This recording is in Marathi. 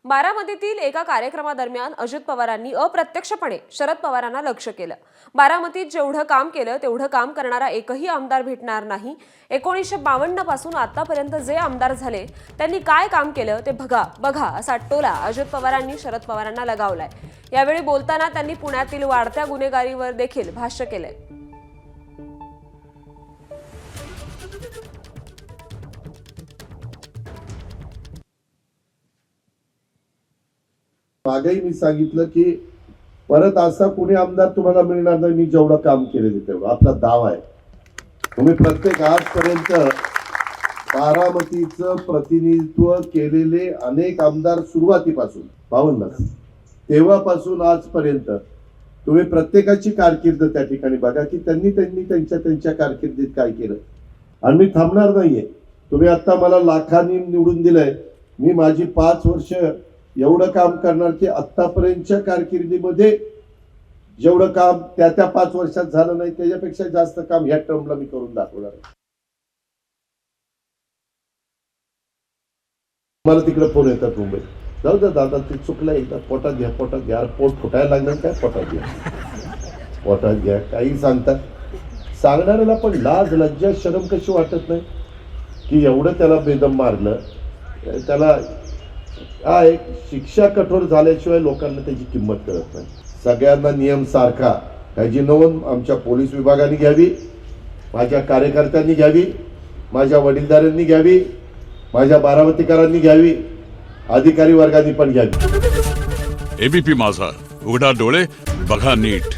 बारामतीतील एका कार्यक्रमादरम्यान अजित पवारांनी अप्रत्यक्षपणे शरद पवारांना लक्ष्य केलं। बारामतीत जेवढं काम केलं तेवढं काम करणारा एकही आमदार भेटणार नाही। 1952 पासून आतापर्यंत जे आमदार झाले त्यांनी काय काम केलं ते बघा असा टोला अजित पवारांनी शरद पवारांना लगावलाय। यावेळी बोलताना त्यांनी पुण्यातील वाढत्या गुन्हेगारीवर देखील भाष्य केलंय। मागेही मी सांगितलं की परत असा कुणी आमदार तुम्हाला मिळणार नाही मी जेवढं काम केलेलं तेवढं आपला दाव आहे। तुम्ही प्रत्येक आजपर्यंत बारामतीचं प्रतिनिधित्व केलेले अनेक आमदार सुरुवातीपासून 52 तेव्हापासून आजपर्यंत तुम्ही प्रत्येकाची कारकीर्द त्या ठिकाणी बघा की त्यांनी त्यांच्या कारकिर्दीत काय केलं। आणि मी थांबणार नाहीये। तुम्ही आता मला लाखांनी निवडून दिलंय, मी माझी 5 वर्ष एवढं काम करणार की आतापर्यंतच्या कारकिर्दीमध्ये जेवढं काम त्या 5 वर्षात झालं नाही त्याच्यापेक्षा जास्त काम ह्या टर्मला मी करून दाखवणार आहे। मला तिकडे फोन येतात मुंबईत, जाऊ दे दादा ते चुकलं, एकदा पोटात घ्या पोट फुटायला लागणार काय, पोटात घ्या काही सांगतात। सांगणाऱ्याला पण लाज लज्जा शरम कशी वाटत नाही की एवढं त्याला बेदम मारलं, त्याला एक शिक्षा कठोर झाल्याशिवाय लोकांना त्याची किंमत कळत नाही। सगळ्यांना नियम सारखा ह्याची नोंद आमच्या पोलीस विभागाने घ्यावी, माझ्या कार्यकर्त्यांनी घ्यावी, माझ्या वडीलधाऱ्यांनी घ्यावी, माझ्या बारामतीकरांनी घ्यावी, अधिकारी वर्गाने पण घ्यावी। एबीपी माझा, उघडा डोळे बघा नीट।